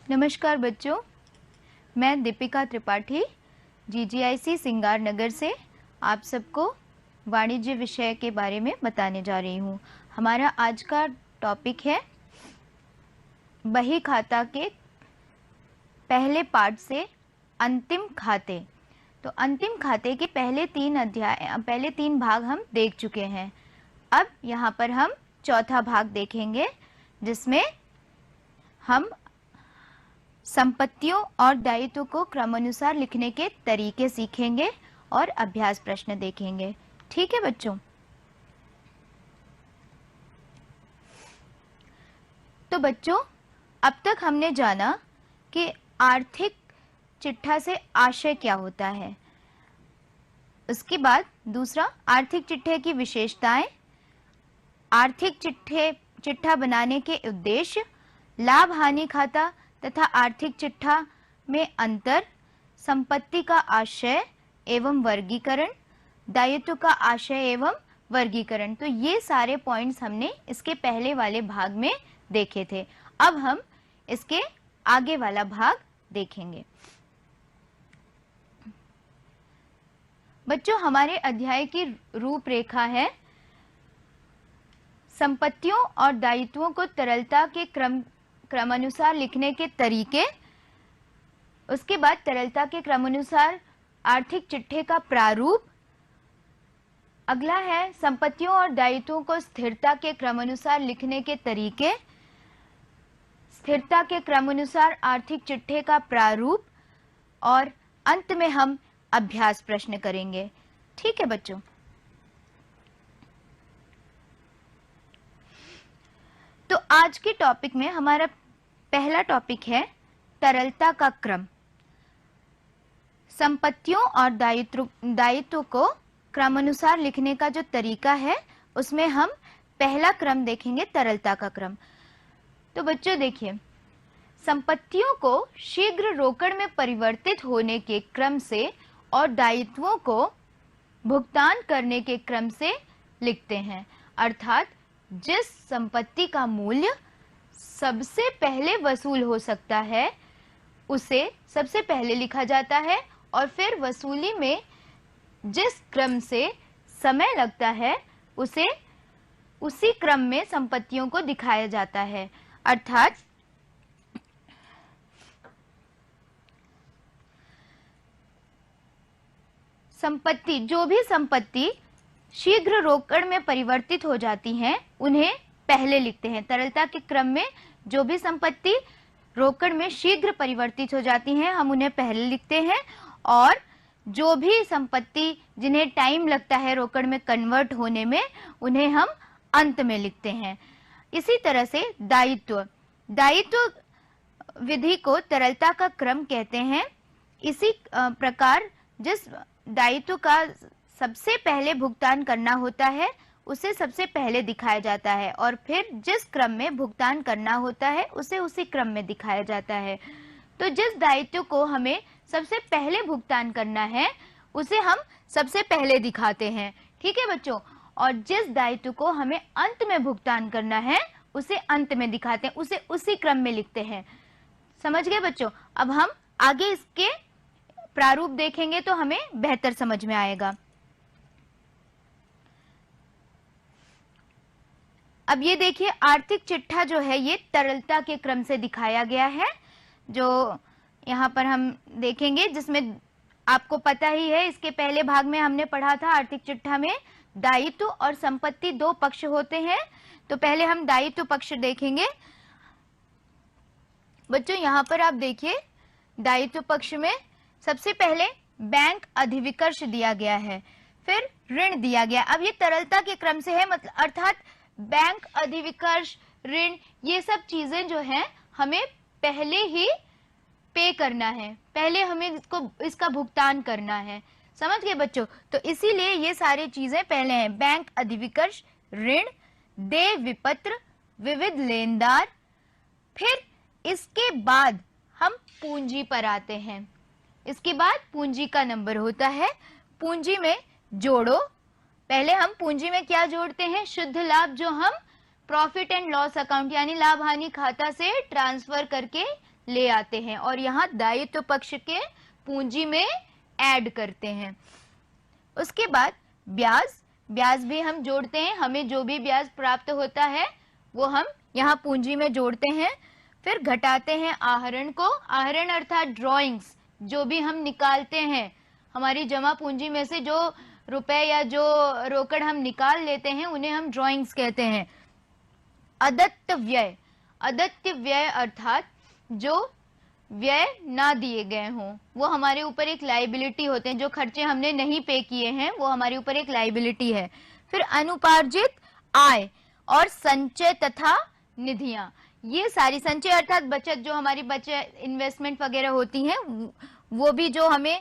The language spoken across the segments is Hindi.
नमस्कार बच्चों, मैं दीपिका त्रिपाठी जीजीआईसी सिंगार नगर से आप सबको वाणिज्य विषय के बारे में बताने जा रही हूँ। हमारा आज का टॉपिक है बही खाता के पहले पार्ट से अंतिम खाते। तो अंतिम खाते के पहले तीन भाग हम देख चुके हैं। अब यहाँ पर हम चौथा भाग देखेंगे जिसमें हम संपत्तियों और दायित्वों को क्रमानुसार लिखने के तरीके सीखेंगे और अभ्यास प्रश्न देखेंगे। ठीक है बच्चों? तो बच्चों, अब तक हमने जाना कि आर्थिक चिट्ठा से आशय क्या होता है। उसके बाद दूसरा, आर्थिक चिट्ठे की विशेषताएं, आर्थिक चिट्ठा बनाने के उद्देश्य, लाभ हानि खाता तथा आर्थिक चिट्ठा में अंतर, संपत्ति का आशय एवं वर्गीकरण, दायित्व का आशय एवं वर्गीकरण। तो ये सारे पॉइंट्स हमने इसके पहले वाले भाग में देखे थे। अब हम इसके आगे वाला भाग देखेंगे। बच्चों, हमारे अध्याय की रूपरेखा है संपत्तियों और दायित्वों को तरलता के क्रमानुसार लिखने के तरीके, उसके बाद तरलता के क्रमानुसार आर्थिक चिट्ठे का प्रारूप, अगला है संपत्तियों और दायित्वों को स्थिरता के क्रमानुसार लिखने के तरीके, स्थिरता के क्रमानुसार आर्थिक चिट्ठे का प्रारूप, और अंत में हम अभ्यास प्रश्न करेंगे। ठीक है बच्चों? तो आज के टॉपिक में हमारा पहला टॉपिक है तरलता का क्रम। संपत्तियों और दायित्व को क्रमानुसार लिखने का जो तरीका है उसमें हम पहला क्रम देखेंगे, तरलता का क्रम। तो बच्चों देखिए, संपत्तियों को शीघ्र रोकड़ में परिवर्तित होने के क्रम से और दायित्वों को भुगतान करने के क्रम से लिखते हैं। अर्थात जिस संपत्ति का मूल्य सबसे पहले वसूल हो सकता है उसे सबसे पहले लिखा जाता है, और फिर वसूली में जिस क्रम से समय लगता है उसे उसी क्रम में संपत्तियों को दिखाया जाता है। अर्थात संपत्ति, जो भी संपत्ति शीघ्र रोकड़ में परिवर्तित हो जाती हैं उन्हें पहले लिखते हैं। तरलता के क्रम में जो भी संपत्ति रोकड़ में शीघ्र परिवर्तित हो जाती हैं हम उन्हें पहले लिखते हैं, और जो भी संपत्ति जिन्हें टाइम लगता है रोकड़ में कन्वर्ट होने में उन्हें हम अंत में लिखते हैं। इसी तरह से दायित्व विधि को तरलता का क्रम कहते हैं। इसी प्रकार जिस दायित्व का सबसे पहले भुगतान करना होता है उसे सबसे पहले दिखाया जाता है, और फिर जिस क्रम में भुगतान करना होता है उसे उसी क्रम में दिखाया जाता है। तो जिस दायित्व को हमें सबसे पहले भुगतान करना है उसे हम सबसे पहले दिखाते हैं। ठीक है बच्चों? और जिस दायित्व को हमें अंत में भुगतान करना है उसे अंत में दिखाते हैं, उसे उसी क्रम में लिखते हैं। समझ गए बच्चों? अब हम आगे इसके प्रारूप देखेंगे तो हमें बेहतर समझ में आएगा। अब ये देखिए, आर्थिक चिट्ठा जो है ये तरलता के क्रम से दिखाया गया है, जो यहाँ पर हम देखेंगे, जिसमें आपको पता ही है इसके पहले भाग में हमने पढ़ा था आर्थिक चिट्ठा में दायित्व और संपत्ति दो पक्ष होते हैं। तो पहले हम दायित्व पक्ष देखेंगे। बच्चों यहाँ पर आप देखिए, दायित्व पक्ष में सबसे पहले बैंक अधिविकर्ष दिया गया है, फिर ऋण दिया गया। अब ये तरलता के क्रम से है, मतलब अर्थात बैंक अधिविकर्ष, ऋण, ये सब चीजें जो हैं हमें पहले ही पे करना है, पहले हमें इसका भुगतान करना है। समझ गए बच्चों? तो इसीलिए ये सारी चीजें पहले हैं, बैंक अधिविकर्ष, ऋण, देय विपत्र, विविध लेनदार। फिर इसके बाद हम पूंजी पर आते हैं। इसके बाद पूंजी का नंबर होता है। पूंजी में जोड़ो, पहले हम पूंजी में क्या जोड़ते हैं? शुद्ध लाभ, जो हम प्रॉफिट एंड लॉस अकाउंट यानी लाभ हानि खाता से ट्रांसफर करके ले आते हैं और यहाँ दायित्व पक्ष के पूंजी में ऐड करते हैं। उसके बाद ब्याज, ब्याज भी हम जोड़ते हैं, हमें जो भी ब्याज प्राप्त होता है वो हम यहाँ पूंजी में जोड़ते हैं। फिर घटाते हैं आहरण को, आहरण अर्थात ड्रॉइंग्स, जो भी हम निकालते हैं हमारी जमा पूंजी में से जो रुपए या जो रोकड़ हम निकाल लेते हैं उन्हें हम ड्रॉइंग्स कहते हैं। अदत्त व्यय, अदत्त व्यय अर्थात जो व्यय ना दिए गए हों, वो हमारे ऊपर एक लाइबिलिटी होते हैं, जो खर्चे हमने नहीं पे किए हैं वो हमारे ऊपर एक लाइबिलिटी है। फिर अनुपार्जित आय और संचय तथा निधियां, ये सारी, संचय अर्थात बचत, जो हमारी बचत इन्वेस्टमेंट वगैरह होती हैं वो भी जो हमें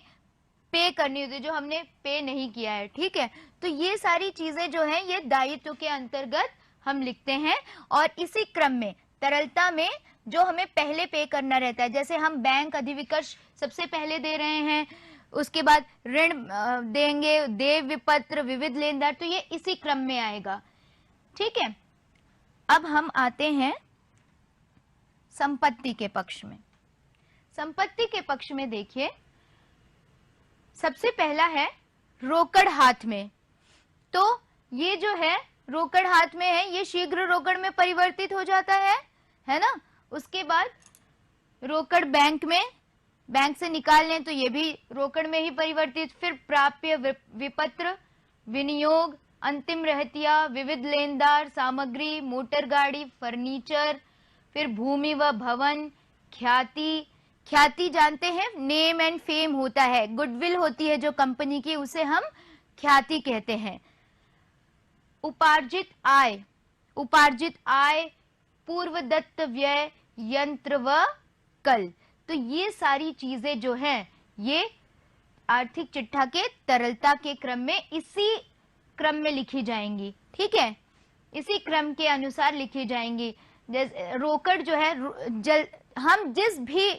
पे करनी होती है, जो हमने पे नहीं किया है, ठीक है। तो ये सारी चीजें जो हैं ये दायित्व के अंतर्गत हम लिखते हैं। और इसी क्रम में तरलता में जो हमें पहले पे करना रहता है, जैसे हम बैंक अधिविकर्ष सबसे पहले दे रहे हैं, उसके बाद ऋण देंगे, देय विपत्र, विविध लेनदार, तो ये इसी क्रम में आएगा, ठीक है। अब हम आते हैं संपत्ति के पक्ष में। संपत्ति के पक्ष में देखिए, सबसे पहला है रोकड़ हाथ में। तो ये जो है रोकड़ हाथ में है, ये शीघ्र रोकड़ में परिवर्तित हो जाता है ना। उसके बाद रोकड़ बैंक में, बैंक से निकाल लें तो ये भी रोकड़ में ही परिवर्तित। फिर प्राप्य, विपत्र, विनियोग, अंतिम रहतिया, विविध लेनदार, सामग्री, मोटर गाड़ी, फर्नीचर, फिर भूमि व भवन, ख्याति, ख्याति जानते हैं, नेम एंड फेम होता है, गुडविल होती है जो कंपनी की, उसे हम ख्याति कहते हैं। उपार्जित आय, उपार्जित आय, पूर्व दत्त व्यय, यंत्र व कल, तो ये सारी चीजें जो हैं ये आर्थिक चिट्ठा के तरलता के क्रम में इसी क्रम में लिखी जाएंगी, ठीक है, इसी क्रम के अनुसार लिखी जाएंगी। जैसे रोकड़ जो है, हम जिस भी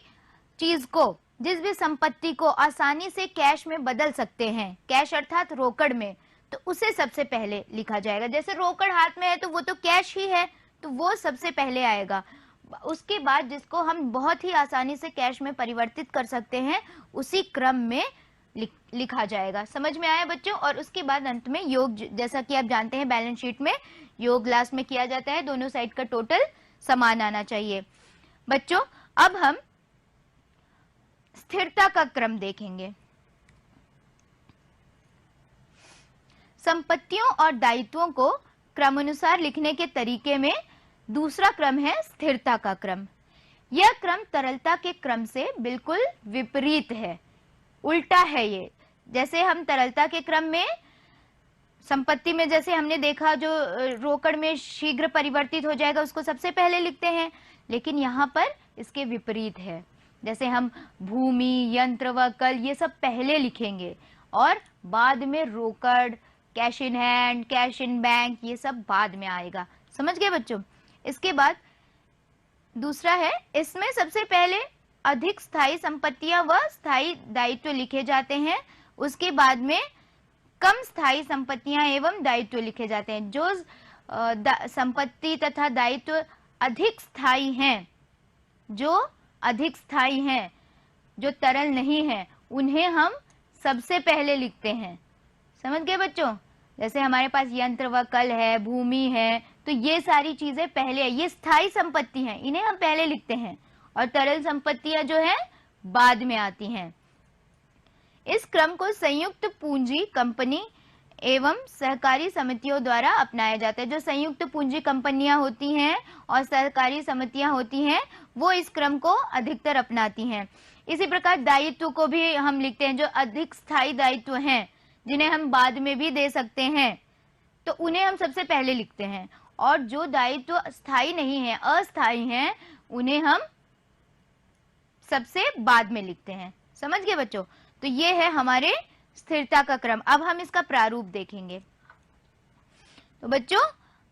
चीज को, जिस भी संपत्ति को आसानी से कैश में बदल सकते हैं, कैश अर्थात रोकड़ में, तो उसे सबसे पहले लिखा जाएगा। जैसे रोकड़ हाथ में है तो वो तो कैश ही है, तो वो सबसे पहले आएगा। उसके बाद जिसको हम बहुत ही आसानी से कैश में परिवर्तित कर सकते हैं उसी क्रम में लिखा जाएगा। समझ में आया बच्चों? और उसके बाद अंत में योग, जैसा कि आप जानते हैं बैलेंस शीट में योग लास्ट में किया जाता है, दोनों साइड का टोटल समान आना चाहिए। बच्चों अब हम स्थिरता का क्रम देखेंगे। संपत्तियों और दायित्वों को क्रमानुसार लिखने के तरीके में दूसरा क्रम है स्थिरता का क्रम। यह क्रम तरलता के क्रम से बिल्कुल विपरीत है, उल्टा है ये। जैसे हम तरलता के क्रम में संपत्ति में जैसे हमने देखा जो रोकड़ में शीघ्र परिवर्तित हो जाएगा उसको सबसे पहले लिखते हैं, लेकिन यहाँ पर इसके विपरीत है। जैसे हम भूमि, यंत्र व कल ये सब पहले लिखेंगे और बाद में रोकड़, cash in hand, cash in bank, ये सब बाद में आएगा। समझ गए बच्चों? इसके बाद दूसरा है, इसमें सबसे पहले अधिक स्थायी संपत्तियां व स्थायी दायित्व लिखे जाते हैं, उसके बाद में कम स्थायी संपत्तियां एवं दायित्व लिखे जाते हैं। जो संपत्ति तथा दायित्व अधिक स्थायी हैं, जो अधिक स्थायी हैं, जो तरल नहीं है, उन्हें हम सबसे पहले लिखते हैं। समझ गए बच्चों? जैसे हमारे पास यंत्र व कल है, भूमि है, तो ये सारी चीजें पहले है, ये स्थायी संपत्ति हैं, इन्हें हम पहले लिखते हैं, और तरल संपत्तियां जो है बाद में आती हैं। इस क्रम को संयुक्त पूंजी कंपनी एवं सहकारी समितियों द्वारा अपनाया जाता है। जो संयुक्त पूंजी कंपनियां होती हैं और सहकारी समितियां होती हैं वो इस क्रम को अधिकतर अपनाती हैं। इसी प्रकार दायित्व को भी हम लिखते हैं, जो अधिक स्थायी दायित्व हैं जिन्हें हम बाद में भी दे सकते हैं, तो उन्हें हम सबसे पहले लिखते हैं, और जो दायित्व स्थायी नहीं है, अस्थायी हैं, उन्हें हम सबसे बाद में लिखते हैं। समझ गए बच्चों? तो ये है हमारे स्थिरता का क्रम। अब हम इसका प्रारूप देखेंगे। तो बच्चों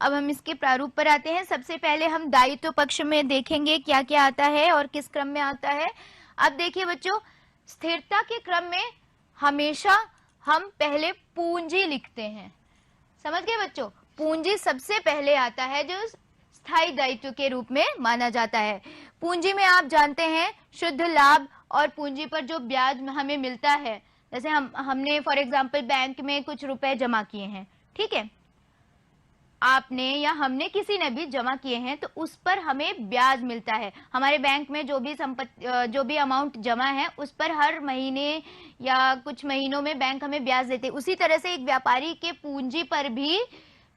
अब हम इसके प्रारूप पर आते हैं। सबसे पहले हम दायित्व पक्ष में देखेंगे क्या क्या आता है और किस क्रम में आता है। अब देखिए बच्चों, स्थिरता के क्रम में हमेशा हम पहले पूंजी लिखते हैं। समझ गए बच्चों? पूंजी सबसे पहले आता है, जो स्थायी दायित्व के रूप में माना जाता है। पूंजी में आप जानते हैं शुद्ध लाभ और पूंजी पर जो ब्याज हमें मिलता है, जैसे हमने फॉर एग्जांपल बैंक में कुछ रुपए जमा किए हैं, ठीक है, आपने या हमने किसी ने भी जमा किए हैं तो उस पर हमें ब्याज मिलता है। हमारे बैंक में जो भी अमाउंट जमा है उस पर हर महीने या कुछ महीनों में बैंक हमें ब्याज देते हैं। उसी तरह से एक व्यापारी के पूंजी पर भी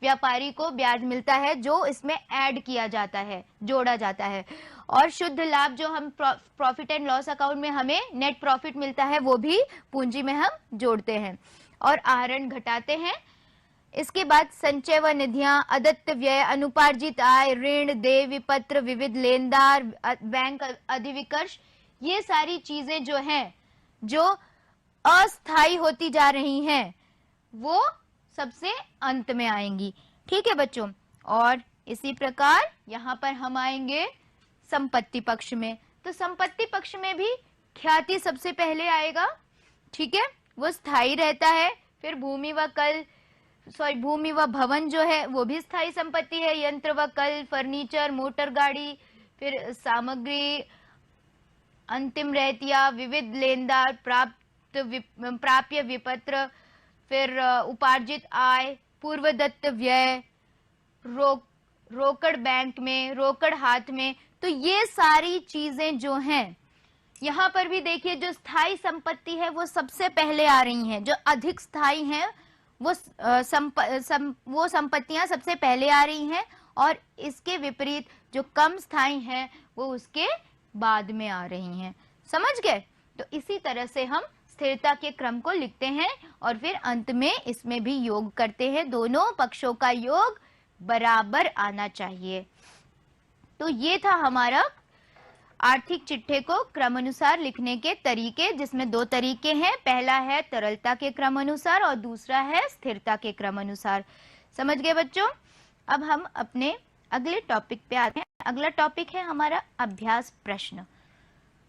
व्यापारी को ब्याज मिलता है जो इसमें ऐड किया जाता है, जोड़ा जाता है। और शुद्ध लाभ जो हम प्रॉफिट एंड लॉस अकाउंट में हमें नेट प्रॉफिट मिलता है वो भी पूंजी में हम जोड़ते हैं और आहरण घटाते हैं। इसके बाद संचय व निधियां, अदत्त व्यय, अनुपार्जित आय, ऋण, देय विपत्र, विविध लेनदार, बैंक अधिविकर्ष, ये सारी चीजें जो हैं जो अस्थाई होती जा रही हैं वो सबसे अंत में आएंगी। ठीक है बच्चों, और इसी प्रकार यहाँ पर हम आएंगे संपत्ति पक्ष में। तो संपत्ति पक्ष में भी ख्याति सबसे पहले आएगा, ठीक है, वो स्थायी रहता है। फिर भूमि व भवन जो है वो भी स्थायी संपत्ति है। यंत्र व कल, फर्नीचर, मोटर गाड़ी, फिर सामग्री, अंतिम रहतिया, विविध लेनदार, प्राप्य विपत्र, फिर उपार्जित आय, पूर्वदत्त व्यय, रोकड़ बैंक में, रोकड़ हाथ में। तो ये सारी चीजें जो हैं, यहाँ पर भी देखिए जो स्थायी संपत्ति है वो सबसे पहले आ रही हैं। जो अधिक स्थायी हैं वो संपत्तियां सबसे पहले आ रही हैं और इसके विपरीत जो कम स्थायी हैं वो उसके बाद में आ रही हैं। समझ गए? तो इसी तरह से हम स्थिरता के क्रम को लिखते हैं और फिर अंत में इसमें भी योग करते हैं। दोनों पक्षों का योग बराबर आना चाहिए। तो ये था हमारा आर्थिक चिट्ठे को क्रमानुसार लिखने के तरीके, जिसमें दो तरीके हैं। पहला है तरलता के क्रमानुसार और दूसरा है स्थिरता के क्रमानुसार। समझ गए बच्चों? अब हम अपने अगले टॉपिक पे आते हैं। अगला टॉपिक है हमारा अभ्यास प्रश्न।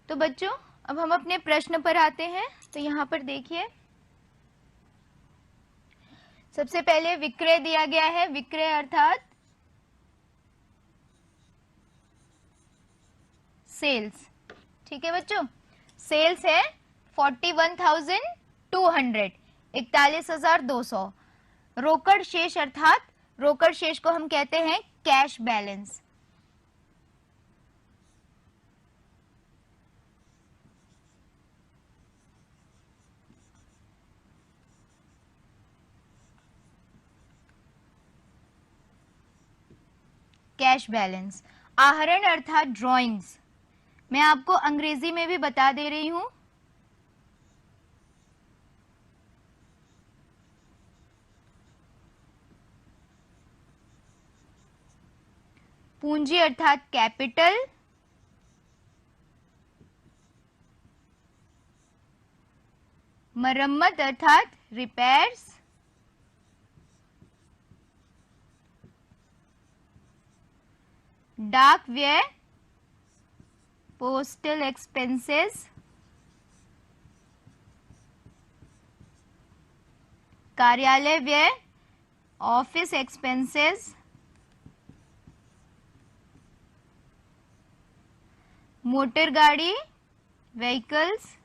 तो बच्चों अब हम अपने प्रश्न पर आते हैं। तो यहाँ पर देखिए, सबसे पहले विक्रय दिया गया है। विक्रय अर्थात सेल्स। ठीक है बच्चों, सेल्स है 41,200, 41,200। रोकड़ शेष अर्थात रोकड़ शेष को हम कहते हैं कैश बैलेंस। Cash balance. आहरण अर्थात ड्रॉइंग्स। मैं आपको अंग्रेजी में भी बता दे रही हूं। पूंजी अर्थात कैपिटल। मरम्मत अर्थात रिपेयर्स। डाक व्यय पोस्टल एक्सपेंसेस। कार्यालय व्यय ऑफिस एक्सपेंसेस। मोटर गाड़ी व्हीकल्स।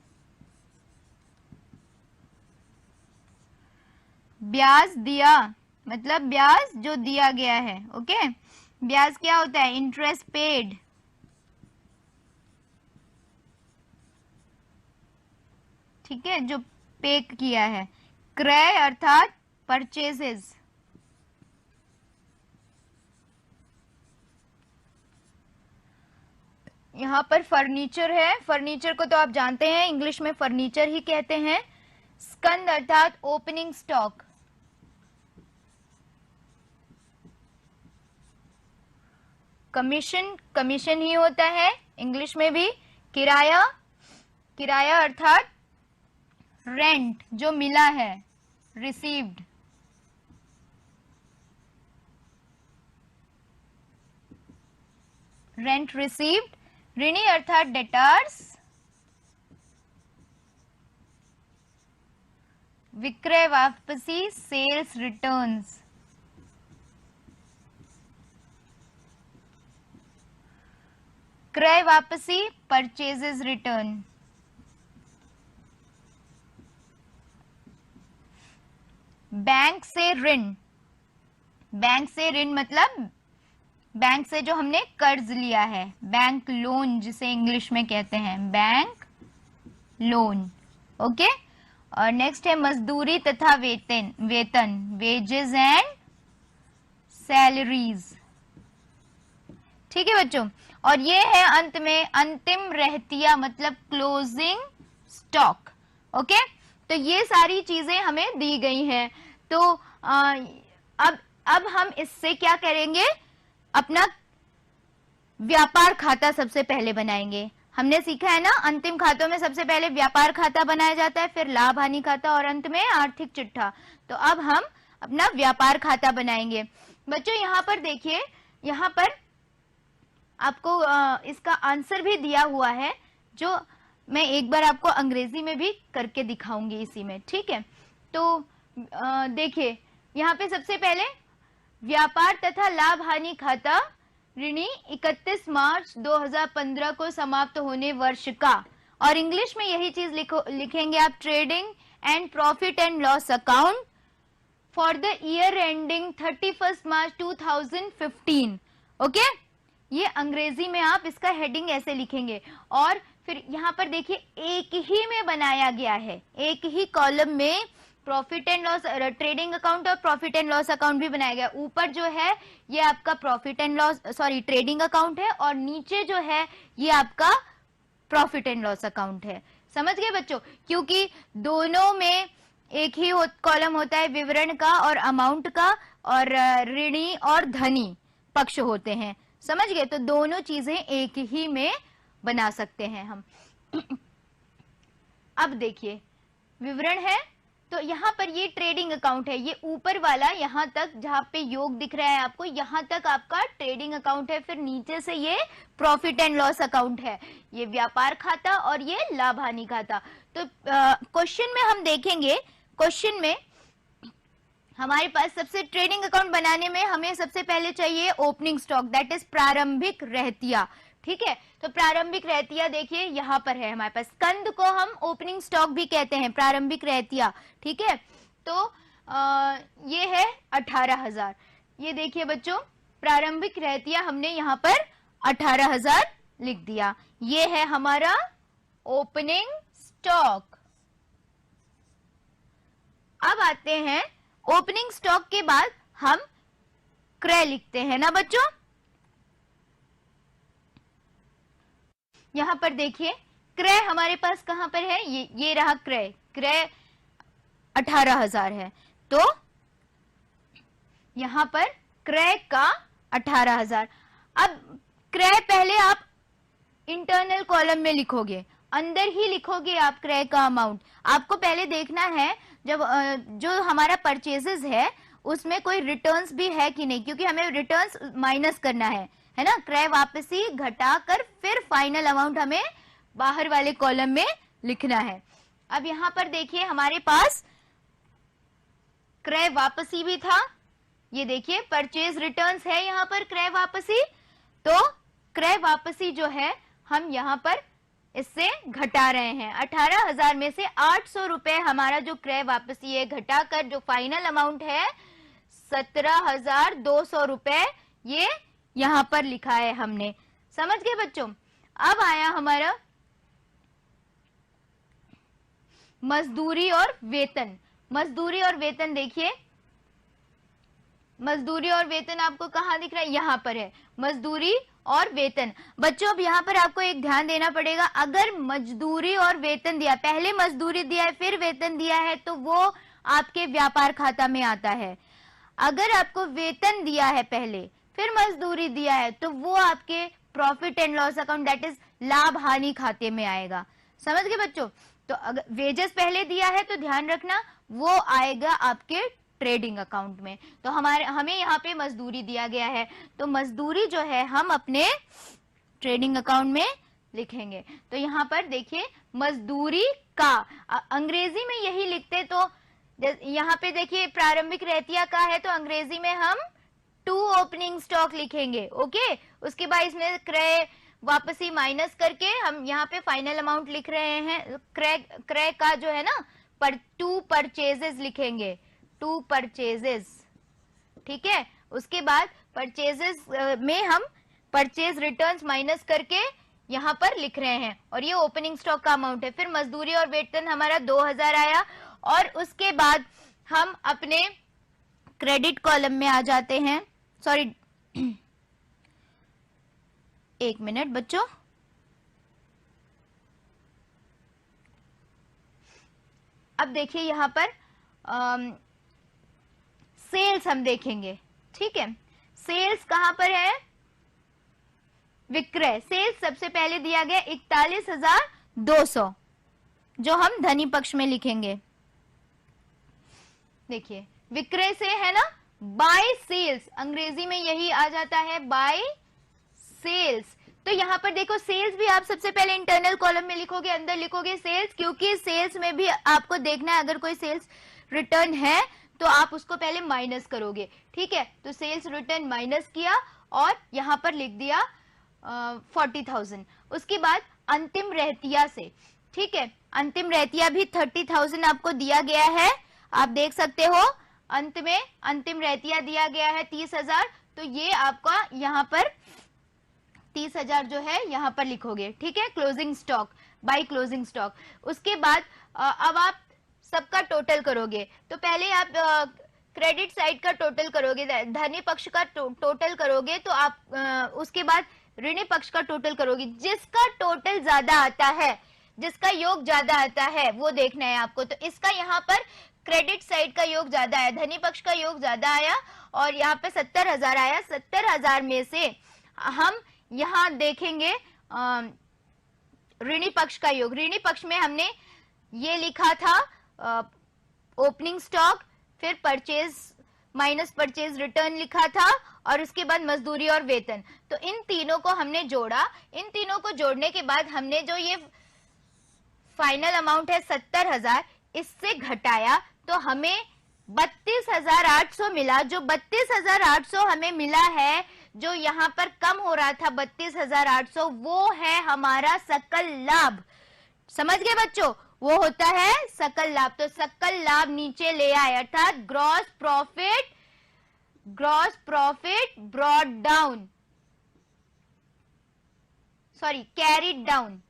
ब्याज दिया मतलब ब्याज जो दिया गया है। ओके, ब्याज क्या होता है? Interest paid. ठीक है, जो पे किया है। क्रय अर्थात परचेजेस। यहाँ पर फर्नीचर है। फर्नीचर को तो आप जानते हैं, इंग्लिश में फर्नीचर ही कहते हैं। स्कंद अर्थात ओपनिंग स्टॉक। कमीशन, कमीशन ही होता है इंग्लिश में भी। किराया, किराया अर्थात रेंट जो मिला है, रिसीव्ड। Rent received. ऋणी अर्थात डेटर्स। विक्रय वापसी, सेल्स रिटर्न्स। क्रय वापसी, परचेजेस रिटर्न। बैंक से ऋण, बैंक से ऋण मतलब बैंक से जो हमने कर्ज लिया है, बैंक लोन जिसे इंग्लिश में कहते हैं, बैंक लोन। ओके, और नेक्स्ट है मजदूरी तथा वेतन, वेतन, वेजेस एंड सैलरीज। ठीक है बच्चों, और ये है अंत में अंतिम रहतिया मतलब क्लोजिंग स्टॉक। ओके, तो ये सारी चीजें हमें दी गई हैं। तो अब हम इससे क्या करेंगे, अपना व्यापार खाता सबसे पहले बनाएंगे। हमने सीखा है ना, अंतिम खातों में सबसे पहले व्यापार खाता बनाया जाता है, फिर लाभ हानि खाता और अंत में आर्थिक चिट्ठा। तो अब हम अपना व्यापार खाता बनाएंगे। बच्चों यहाँ पर देखिए, यहाँ पर आपको इसका आंसर भी दिया हुआ है, जो मैं एक बार आपको अंग्रेजी में भी करके दिखाऊंगी इसी में। ठीक है, तो देखिए यहाँ पे सबसे पहले व्यापार तथा लाभ हानि खाता ऋणी 31 मार्च 2015 को समाप्त होने वर्ष का, और इंग्लिश में यही चीज लिखेंगे आप, trading and profit and loss account for the year ending 31 March 2015। Okay, ये अंग्रेजी में आप इसका हेडिंग ऐसे लिखेंगे। और फिर यहाँ पर देखिए एक ही में बनाया गया है, एक ही कॉलम में profit and loss, trading account और प्रॉफिट एंड लॉस अकाउंट भी बनाया गया। ऊपर जो है ये आपका profit and loss, sorry trading account है, और नीचे जो है ये आपका प्रॉफिट एंड लॉस अकाउंट है। समझ गए बच्चों, क्योंकि दोनों में एक ही कॉलम होता है विवरण का और अमाउंट का, और ऋणी और धनी पक्ष होते हैं। समझ गए, तो दोनों चीजें एक ही में बना सकते हैं हम। अब देखिए विवरण है, तो यहाँ पर ये ट्रेडिंग अकाउंट है, ये ऊपर वाला यहाँ तक जहाँ पे योग दिख रहा है आपको, यहाँ तक आपका ट्रेडिंग अकाउंट है। फिर नीचे से ये प्रॉफिट एंड लॉस अकाउंट है, ये व्यापार खाता और ये लाभ हानि खाता। तो क्वेश्चन में हम देखेंगे, क्वेश्चन में हमारे पास सबसे ट्रेडिंग अकाउंट बनाने में हमें सबसे पहले चाहिए ओपनिंग स्टॉक, दैट इज प्रारंभिक रहतिया। ठीक है, तो प्रारंभिक रहतिया देखिए यहाँ पर है हमारे पास, कंद को हम ओपनिंग स्टॉक भी कहते हैं, प्रारंभिक रहतिया। ठीक है, तो ये है 18,000। ये देखिए बच्चों, प्रारंभिक रहतिया हमने यहाँ पर 18,000 लिख दिया। ये है हमारा ओपनिंग स्टॉक। अब आते हैं ओपनिंग स्टॉक के बाद हम क्रय लिखते हैं ना बच्चों। यहां पर देखिए क्रय हमारे पास कहां पर है, ये रहा क्रय, क्रय 18,000 है। तो यहां पर क्रय का 18,000। अब क्रय पहले आप इंटरनल कॉलम में लिखोगे, अंदर ही लिखोगे आप क्रय का अमाउंट। आपको पहले देखना है जब जो हमारा परचेजेस है उसमें कोई रिटर्न्स भी है कि नहीं, क्योंकि हमें रिटर्न्स माइनस करना है ना, क्रय वापसी घटाकर फिर फाइनल अमाउंट हमें बाहर वाले कॉलम में लिखना है। अब यहां पर देखिए हमारे पास क्रय वापसी भी था, ये देखिए परचेज रिटर्न्स है यहाँ पर क्रय वापसी। तो क्रय वापसी जो है हम यहाँ पर इससे घटा रहे हैं, 18,000 में से 800 रुपए हमारा जो क्रय वापसी है घटाकर जो फाइनल अमाउंट है 17,200 रुपए ये यहां पर लिखा है हमने। समझ गए बच्चों। अब आया हमारा मजदूरी और वेतन। मजदूरी और वेतन देखिए, मजदूरी और वेतन आपको कहां दिख रहा है, यहां पर है मजदूरी और वेतन। बच्चों अब यहाँ पर आपको एक ध्यान देना पड़ेगा, अगर मजदूरी और वेतन दिया, पहले मजदूरी दिया है फिर वेतन दिया है तो वो आपके व्यापार खाता में आता है। अगर आपको वेतन दिया है पहले फिर मजदूरी दिया है तो वो आपके profit and loss account, that is लाभ हानि खाते में आएगा। समझ गए बच्चों। तो अगर वेजेस पहले दिया है तो ध्यान रखना वो आएगा आपके ट्रेडिंग अकाउंट में। तो हमें यहाँ पे मजदूरी दिया गया है तो मजदूरी जो है हम अपने ट्रेडिंग अकाउंट में लिखेंगे। तो यहाँ पर देखिए मजदूरी का, अंग्रेजी में यही लिखते, तो यहाँ पे देखिए प्रारंभिक रहतिया का है तो अंग्रेजी में हम टू ओपनिंग स्टॉक लिखेंगे। ओके, उसके बाद इसमें क्रय वापसी माइनस करके हम यहाँ पे फाइनल अमाउंट लिख रहे हैं। क्रय का जो है ना, टू परचेजेस लिखेंगे, टू परचेजेस, ठीक है। उसके बाद परचेजेस में हम परचेज रिटर्न्स माइनस करके यहाँ पर लिख रहे हैं, और ये ओपनिंग स्टॉक का अमाउंट है। फिर मजदूरी और वेतन हमारा 2000 आया, और उसके बाद हम अपने क्रेडिट कॉलम में आ जाते हैं। सॉरी, एक मिनट बच्चों, अब देखिए यहाँ पर सेल्स हम देखेंगे, ठीक है। सेल्स कहां पर है? विक्रय। सेल्स सबसे पहले दिया गया 41,200, जो हम धनी पक्ष में लिखेंगे। देखिए विक्रय से है ना, बाय सेल्स, अंग्रेजी में यही आ जाता है, बाय सेल्स। तो यहाँ पर देखो सेल्स भी आप सबसे पहले इंटरनल कॉलम में लिखोगे, अंदर लिखोगे सेल्स, क्योंकि सेल्स में भी आपको देखना है अगर कोई सेल्स रिटर्न है तो आप उसको पहले माइनस करोगे, ठीक है। तो सेल्स रिटर्न माइनस किया और यहाँ पर लिख दिया 40,000। उसके बाद अंतिम रहतिया से, ठीक है, अंतिम रहतिया भी 30,000 आपको दिया गया है, आप देख सकते हो। अंत में अंतिम रहतिया दिया गया है 30,000, तो ये आपका यहाँ पर 30,000 जो है यहाँ पर लिखोगे, ठीक है। Closing stock, by closing stock. उसके बाद अब आप सबका टोटल करोगे, तो पहले आप क्रेडिट साइड का टोटल करोगे, धनी पक्ष का टोटल करोगे, तो आप उसके बाद ऋणी पक्ष का टोटल करोगे। जिसका टोटल ज्यादा आता है, जिसका योग ज्यादा आता है वो देखना है आपको। तो इसका यहाँ पर क्रेडिट साइड का योग ज्यादा आया, धनी पक्ष का योग ज्यादा आया, और यहाँ पे 70,000 आया। 70,000 में से हम यहाँ देखेंगे ऋणी पक्ष का योग। ऋणी पक्ष में हमने ये लिखा था ओपनिंग स्टॉक, फिर परचेज माइनस परचेज रिटर्न लिखा था, और उसके बाद मजदूरी और वेतन। तो इन तीनों को हमने जोड़ा। इन तीनों को जोड़ने के बाद हमने जो ये फाइनल अमाउंट है 70,000, इससे घटाया तो हमें 32,800 मिला। जो 32,800 हमें मिला है, जो यहाँ पर कम हो रहा था 32,800, वो है हमारा सकल लाभ। समझ गए बच्चों? वो होता है सकल लाभ। तो सकल लाभ नीचे ले आए, अर्थात gross profit brought down, sorry carried down,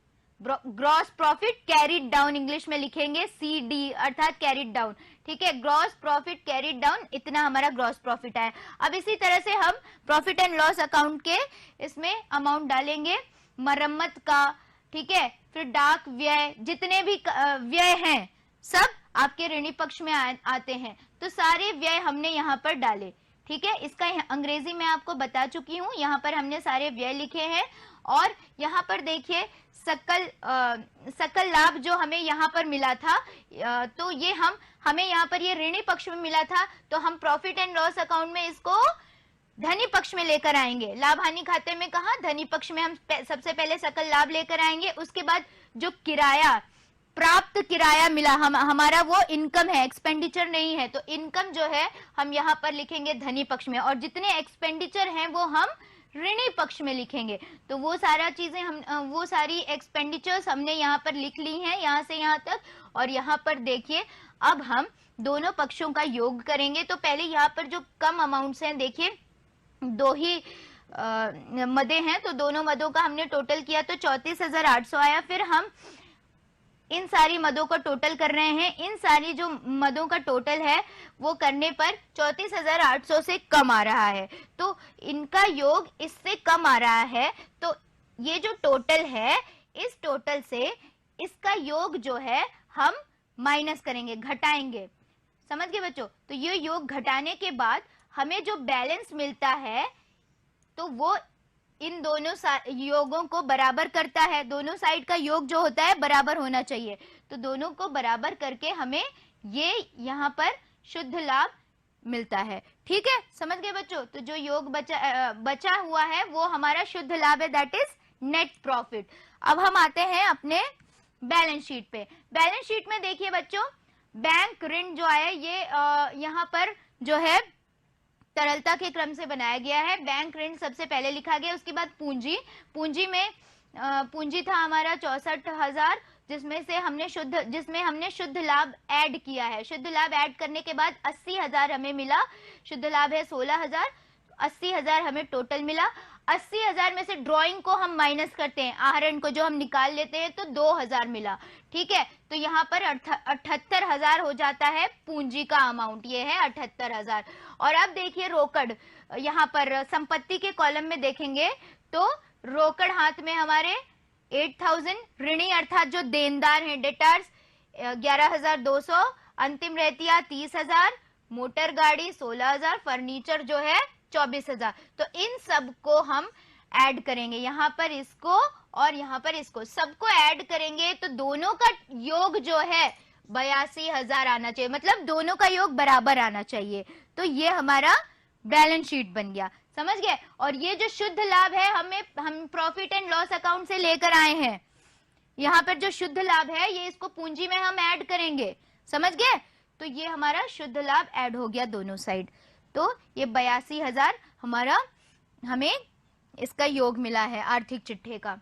gross profit carried down English में लिखेंगे CD, अर्थात कैरिड डाउन, ठीक है। ग्रॉस प्रॉफिट कैरिड डाउन, इतना हमारा ग्रॉस प्रॉफिट आया। अब इसी तरह से हम प्रॉफिट एंड लॉस अकाउंट के इसमें अमाउंट डालेंगे, मरम्मत का, ठीक है, फिर डाक व्यय, जितने भी व्यय हैं सब आपके ऋणी पक्ष में आते हैं। तो सारे व्यय हमने यहाँ पर डाले, ठीक है। इसका अंग्रेजी में आपको बता चुकी हूँ, यहाँ पर हमने सारे व्यय लिखे हैं। और यहाँ पर देखिए सकल लाभ जो हमें यहाँ पर मिला था, तो ये हमें यहाँ पर ये ऋणी पक्ष में मिला था, तो हम प्रॉफिट एंड लॉस अकाउंट में इसको धनी पक्ष में लेकर आएंगे। लाभ हानि खाते में कहा, धनी पक्ष में हम सबसे पहले सकल लाभ लेकर आएंगे। उसके बाद जो किराया, प्राप्त किराया मिला, हमारा वो इनकम है, एक्सपेंडिचर नहीं है, तो इनकम जो है हम यहाँ पर लिखेंगे धनी पक्ष में, और जितने एक्सपेंडिचर हैं वो हम ऋणी पक्ष में लिखेंगे। तो वो सारा चीजें वो सारी एक्सपेंडिचर्स हमने यहाँ पर लिख ली हैं, यहाँ से यहाँ तक। और यहाँ पर देखिए अब हम दोनों पक्षों का योग करेंगे। तो पहले यहाँ पर जो कम अमाउंट्स हैं, देखिए दो ही मदे हैं, तो दोनों मदों का हमने टोटल किया तो 34,800 आया। फिर हम इन सारी मदों का टोटल कर रहे हैं। इन सारी जो मदों का टोटल है वो करने पर 34,800 से कम आ रहा है, तो इनका योग इससे कम आ रहा है। तो ये जो टोटल है, इस टोटल से इसका योग जो है हम माइनस करेंगे, घटाएंगे। समझ गए बच्चों? तो ये योग घटाने के बाद हमें जो बैलेंस मिलता है तो वो इन दोनों योगों को बराबर करता है। दोनों साइड का योग जो होता है बराबर होना चाहिए, तो दोनों को बराबर करके हमें ये यहाँ पर शुद्ध लाभ मिलता है। ठीक है, समझ गए बच्चों? तो जो योग बचा हुआ है वो हमारा शुद्ध लाभ है, दैट इज नेट प्रॉफिट। अब हम आते हैं अपने बैलेंस शीट पे। बैलेंस शीट में देखिए बच्चों, बैंक ऋण जो आया ये यहाँ पर जो है तरलता के क्रम से बनाया गया है। बैंक ऋण सबसे पहले लिखा गया, उसके बाद पूंजी। पूंजी में पूंजी था हमारा 64,000, जिसमें हमने शुद्ध लाभ ऐड किया है। शुद्ध लाभ ऐड करने के बाद 80,000 हमें मिला। शुद्ध लाभ है 16,000, 80,000 हमें टोटल मिला। 80,000 में से ड्राइंग को हम माइनस करते हैं, आहरण को जो हम निकाल लेते हैं, तो 2,000 मिला। ठीक है, तो यहाँ पर 78,000 हो जाता है पूंजी का अमाउंट, ये है 78,000। और अब देखिए रोकड़, यहाँ पर संपत्ति के कॉलम में देखेंगे तो रोकड़ हाथ में हमारे 8,000, ऋणी अर्थात जो देनदार हैं डेटर्स 11,200, अंतिम रहतिया 30,000, मोटर गाड़ी 16,000, फर्नीचर जो है 24,000। तो इन सब को हम ऐड करेंगे, यहाँ पर इसको और यहाँ पर इसको, सबको ऐड करेंगे तो दोनों का योग जो है 82,000 आना चाहिए, मतलब दोनों का योग बराबर आना चाहिए। तो ये हमारा बैलेंस शीट बन गया, समझ गए। और ये जो शुद्ध लाभ है हम प्रॉफिट एंड लॉस अकाउंट से लेकर आए हैं। यहाँ पर जो शुद्ध लाभ है ये इसको पूंजी में हम ऐड करेंगे, समझ गए। तो ये हमारा शुद्ध लाभ ऐड हो गया दोनों साइड। तो ये 82,000 हमारा, हमें इसका योग मिला है आर्थिक चिट्ठे का।